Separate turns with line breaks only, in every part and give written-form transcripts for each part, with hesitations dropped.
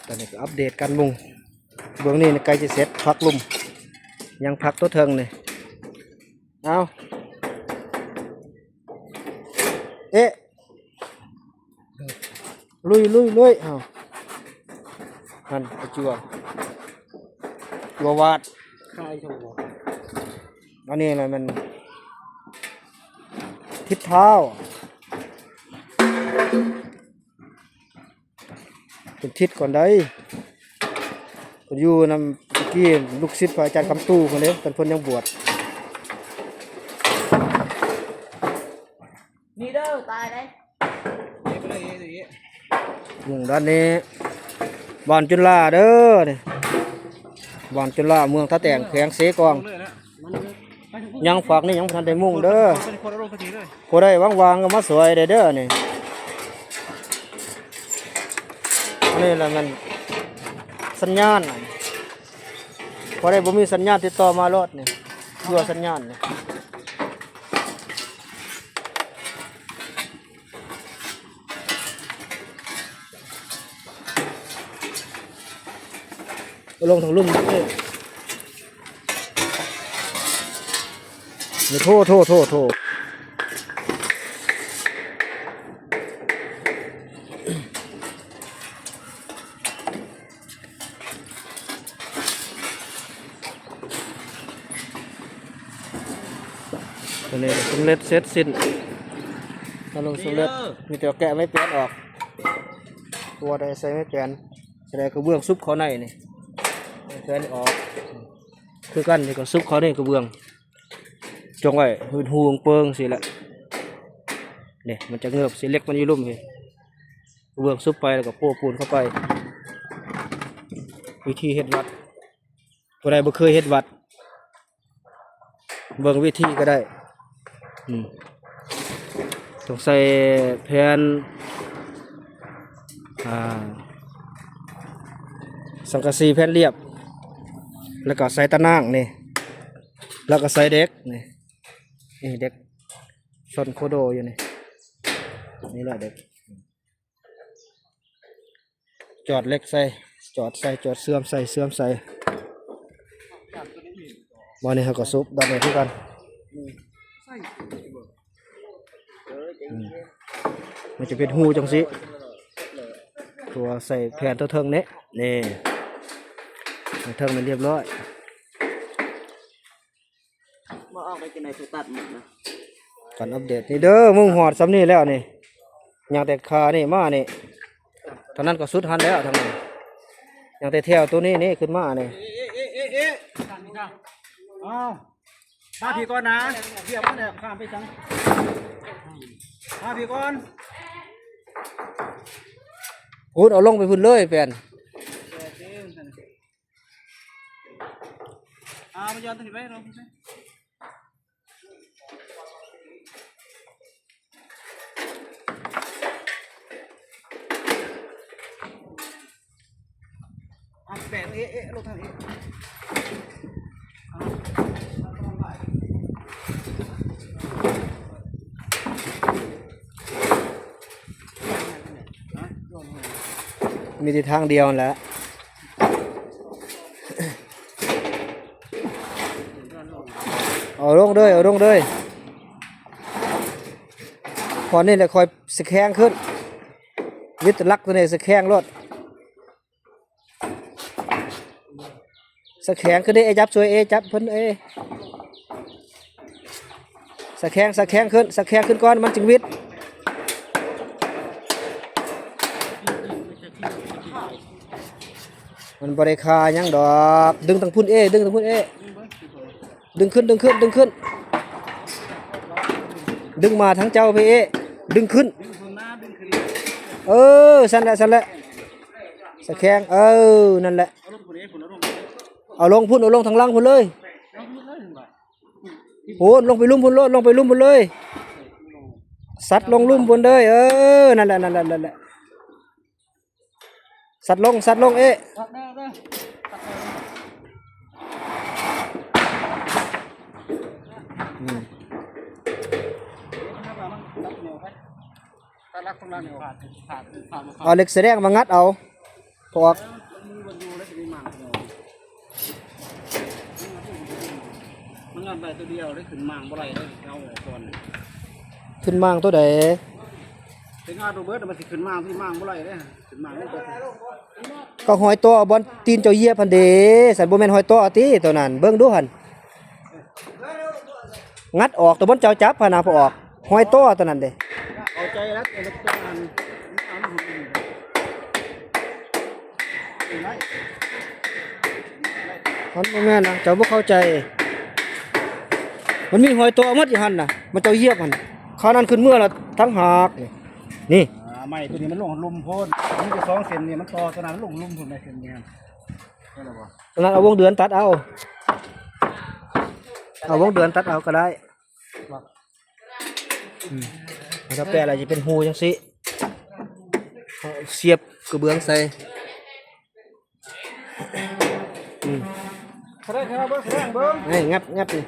ตอนนี้ก็อัปเดตการมุงเบื้องนี้ใกล้จะเสร็จพักลุ่มยังพักตัวเทิงเลยเอ๊ะลุยนั่นไอจัววาดข้าวจัวอันนี้อะไรมันทิศเท้าเป็นทิศก่อนได้ผมอยู่นำกี้ลูกศิษย์พระอาจารย์คำตู้คนนี้ตอนเพิ่นยังบวช
นี่เด้อตายเลย
ด้านนี้บอนจุฬาเด้อเนี่ยบอนจุฬาเมืองท่าแต่งแข็งเสกองยังฝากนี่ยังทันได้มุ่งเด้อพอได้วางๆก็มาสวยเด้อนี่นี่แหละมันสัญญาณพอได้บ่มีสัญญาณติดต่อมารถนี่เพื่อสัญญาณนี่ลงทางลุ่มนี่โทตัวนี้สำเร็จเสร็จสิ้นถ้าลงสำเร็จมีแต่แกะไม่เปลี่ยนออกตัวใดใส่ไม่เปลี่ยนแสดงกระเบื้องซุปเขาในนี่แกะออกคือกันนี่ก็ซุปเขาในกระเบื้องจงไว้หืดหูงเปิงสิแหละเนี่ยมันจะเงือบสีเล็กมันอยู่ลุ่มเลยกระเบื้องซุปไปแล้วก็โป้ปูนเข้าไปวิธีเฮ็ดวัดตัวใดบ่เคยเฮ็ดวัดเบิ่งวิธีก็ได้ต้องใส่แผ่นสังกะสีแผ่นเรียบแล้วก็ใส่ตะนางนี่แล้วก็ใส่เด็กนี่เด็กชนโคโดอยู่นี่แหละเด็กจอดเล็กใส่จอดเสื่อมใส่วันนี้เขาก็ซุปด้านนี้ทุกกันมันจะเป็นหูจังสิตัวใส่แผ่นตัวเทิงนี่เทิงมันเรียบร้อย
มาออกไปกินในสุตัดหมดนะ
ก่อนอัปเดตนี่เด้อมึงหอดซ้ำนี่แล้วนี่อย่างแต่ขานี่มานี่ตอนนั้นก็สุดหันแล้วทำไมอย่างแต่แถวตัวนี้ขึ้นมานี่
มาพี่ก่อนนะเพียบมาเนี่ยข้ามไปจังมาพี่ก่อน
พูดเอาลงไปพูดเลยแฟน
มาย้อนตรงนี้ไปเราแบ่งลงทางนี้
มีที่ทางเดียวแหละเอาลงเลยพอนี่แหละคอยสแคงขึ้นวิทย์ลักตัวนี้สแคงรถสแคงขึ้นได้จับสวยจับเพิ่นสแคงขึ้นก่อนมันจึงวิทย์มันบริคายังดอกดึงทางพุ่นดึงขึ้นดึงมาทั้งเจ้าพี่ดึงขึ้นสั่นแหละสแคงนั่นแหละเอาลงพุ่นทางล่างพุ่นเลยโหลงไปลุ่มพุ่นเลยสัดลงลุ่มพุ่นเลยนั่นแหละสัดลงเอาเหล็กแสดงมางัดเอา พอออก
มันงานไปตัวเดียวได้ขึ้นมั่งบ่ไรได้เอาก่อน
ขึ้นมางตัวใด
ถึงงานโรเบิร์ตมันสิขึ้นมั่งที่มั่งบ่ไรได้ขึ้นมั่งนี่ตัว
ก็หอยตัวเอาบอลตีนเจ้าเหยียบพันเดสันบ่แม่นหอยตัวเอาติตัวนั้นเบิ่งดูหั่นงัดออกตัวบอลเจ้าจับพะนะพอออกหอยตัวตัวนั้นเด้
เอาใจรักแต่ละตัวนั้นเอาหนึ่งไร
มันบ่แม่นนะเจ้าบ่เข้าใจ มันมีหอยตัวหมดอยู่หั่นน่ะมันเจ้าเหยียบหั่นเขานั้นขึ้นเมื่อละทั้งหากนี่
ไม่ตัวนี้มันลงลมพ่นมันจะ2เซนเนี่ยมันต่อตัวนั้นลงลมพ่นในเซนเนี่ยได้หรอบ่
ตัวนั้นเอาวงเดือนตัดเอาวงเดือนตัดเอาก็ได้ถ้าแปลอะไรจะเป็นหูจังสิเอาเสียบกระเบื้องใส่
แสดงครับเบิ้งแสดงเบิ้ง
ให้งับนี่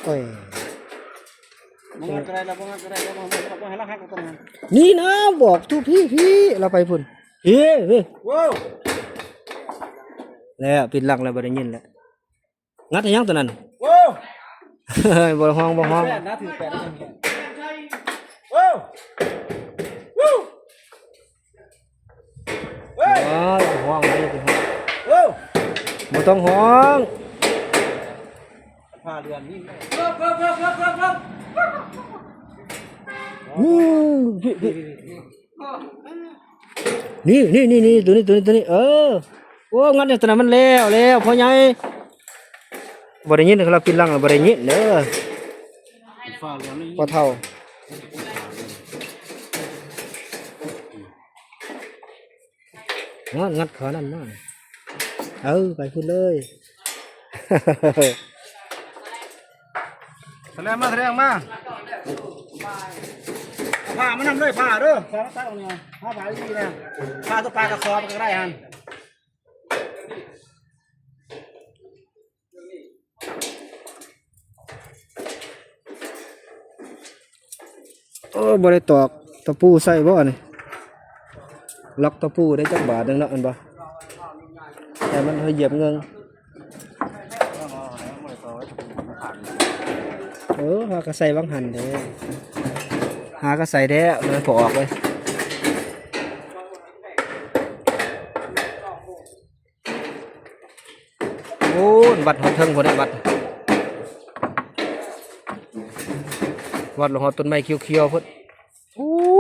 โอ้ย
มึงงานอะไรแล้วมึงงานอะไรแล้วมึงให้รักหักตรงนั้น
นี่นะบอกทุกพี่เราไปพุ่นเฮ้ย
ว้าว
แล้วปิดหลังแล้วบ่ได้ยินแล้วงัดให้ยังตัวนั้น
ว้าว
บ่ห้อง
แปดนะถือแปดนะว้าวว้าว
อ๋อห้องเลยห้อง
ว้าว
บ่ต้องห้อง
ผ้าเรือนนี่
นี่ตัวนี้เออโอ้งัดเนี่ยตัวนั้นมันแล้วพ่อใหญ่บ่ได้ยินเราปิดหลังแล้วบ่ได้ยินเด้อ
ผ้าเรือนนี่
พอเท่างัดขานั่นมาไปพุ่นเลย
แสดงมาผ้ามันนำเลยผ้าเด้อผ้าตัดเอาเนี่ยผ้าดีนะผ้าตัวปลากระสอบก็ได้ฮัน
บ่ได้ตอกตะปูใส่บ่นี่ล็อกตะปูได้จักบาทนึงเนาะอันบ่แต่มันเหยียบเงิงหากระใส่บางหันเด้หากระใส่แด้เลยพอออกเลยโอ้วัดหอดเทิงพอได้วัดลงหอดต้นไม้เขียวๆพุ่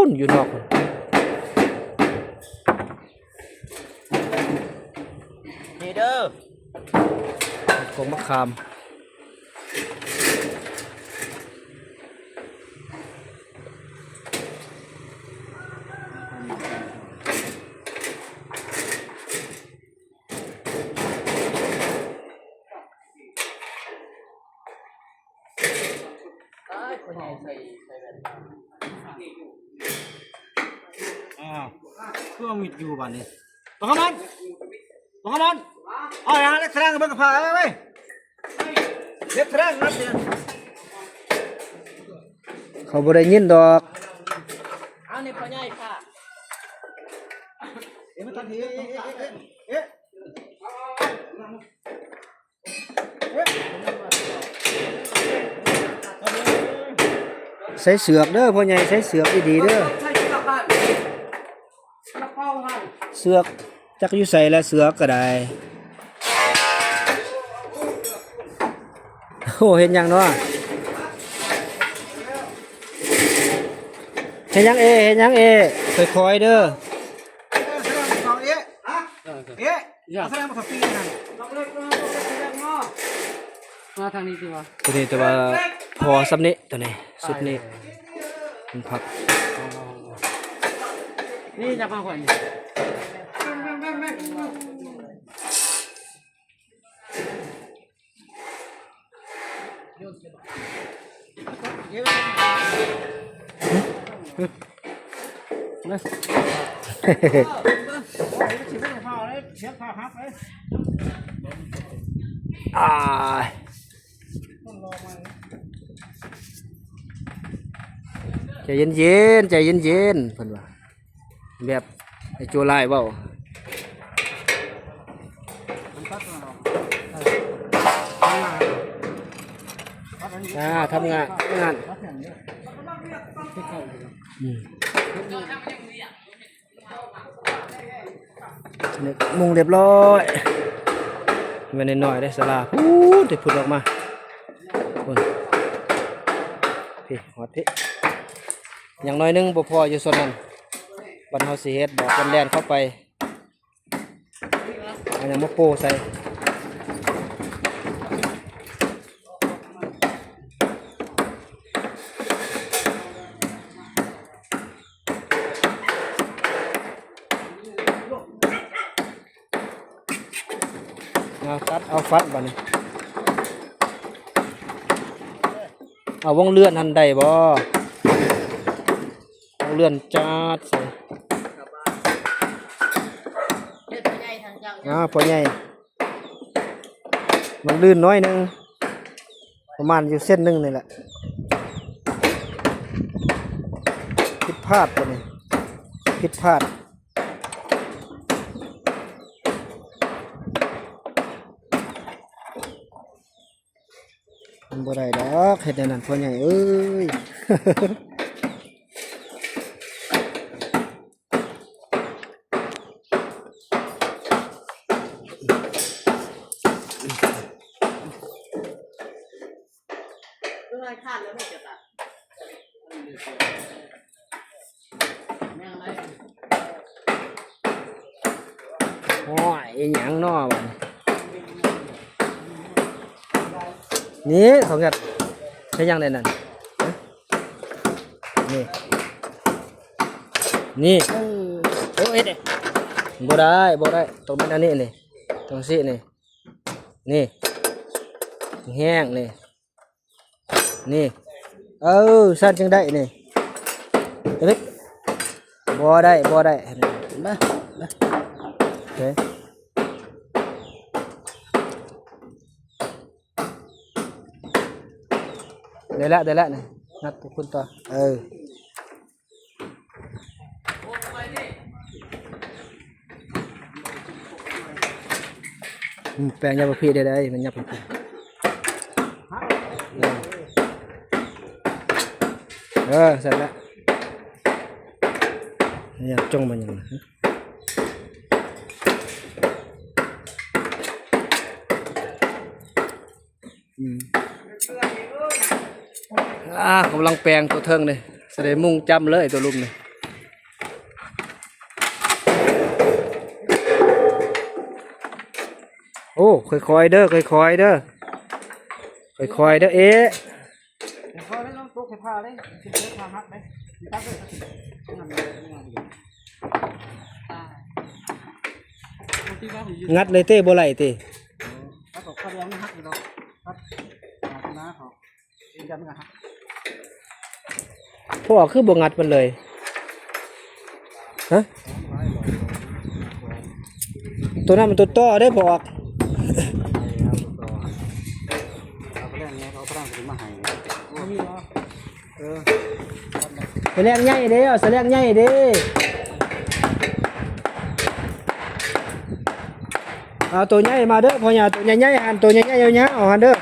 นอยู่นอกพุ่น
นี่เด้อ
ของมะขาม
เครื่องมิดอยู่บ้านนี้บังคับมันเอาอย่างเล็กแสดงกับเบิ้งกับผ้าไปเล็กแสดงนัดเนี่ย
เขาบ่ได้ยินดอก
เอานี่พ่อใหญ่ค่ะ
มันทันที
ใส่เสือกเด้อพ่อใหญ่ใส่เสือกดีๆเด้อ
ใช่ครับบ้านกระเป๋าหัน
เสือกจักอยู่ใส่แล้วเสือกก็ได้โอ้เห็นยังเนาะเห็นยังค่อยๆเด้อ
แสดงของแสดงมาสักปีนะ
มาทางนี้สิวะ
ตัวนี้แต่ว่าพอซ้ำนี้ตัวนี้สุดนี้มันพัก
นี่จะมาก่อนนี่
เ
สิไม่ได้พอเลยเสียพอฮับเลย
อ่าใจเย็นๆใจเย็นๆเพิ่นว่าแบบไอ้โจไล่เว้าทำงานนี่มุงเรียบร้อยไม่ได้น้อยได้สลาพูดได้พูดออกมาคนพี่หอดพี่อย่างน้อยนึงบ่พออยู่ส่วนนั้นบรรเทาสิเฮ็ดบอกกันแล่นเข้าไปอันนี้มาโปใส่เอาฟัดบ่นี่เอาวงเลื่อนทันใดบ่วงเลื่อนจัดใส่พอใหญ่มันลื่นน้อยนึงประมาณอยู่เส้นนึงนี่แหละผิดพลาดตัวนี้ผิดพลาดมันบ่ได้ดอกเฮ็ดได้นั่นพ่อใหญ่เอ้ย โอ้ยอีหยังน้อบ่นี่ของกัดใช้ยังได้นั่นนี่นี่โอ้ยบ่ได้ต้องเป็นอันนี้นี่ต้องสินี่แห้งนี่สั้นจังได้นี่เล็กบ่ได้มาโอเคได้ละนี่นัดคุณต่อแปลงยาบะพีได้มันยาบะพีเสร็จแล้วอยากจ้องมันอย่างไรกำลังแปลงตัวเทิงเลยแสดงมุ่งจำเลยตัวลุมเลยโอ้ค่อยๆเด้อค่อยๆเด้อเอ๊ะงัดเลยเต้บ่ไหลเต้พวกคือบ่งัดมันเลยฮะตัวนั้นมันตัวต่อได้บอก แสลงใหญ่เด้อแสลงใหญ่เด้เอาตัวใหญ่มาเด้อพ่อใหญ่ตัวใหญ่ๆหันตัวใหญ่ๆยาวๆเอาหันเด้อ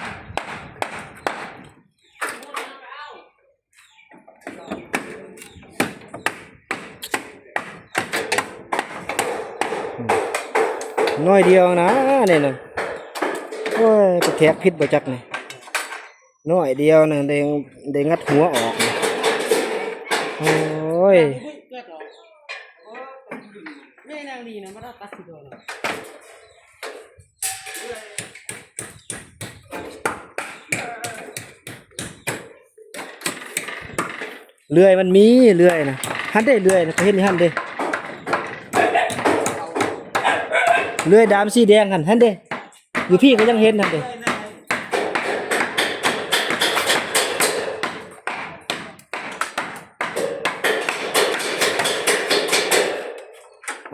น้อยเดียวนะนี่น่ะโอ้ยกระแทกพิษบ่จักนี่น้อยเดียวนึงได้งัดหัวออกโอ้ยเลื่อยมันมีเลื่อยนะหันได้เลื่อยนะเขาเห็นหันเด้เลื่อยดำสีแดงหันเด้อยู่พี่ก็ยังเห็นหันเด้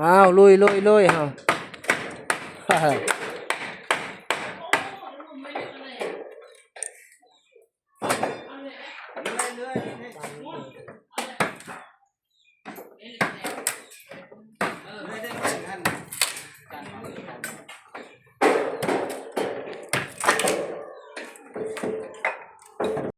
อ้าวลุยลุยลุยเฮาฮ่าฮ่า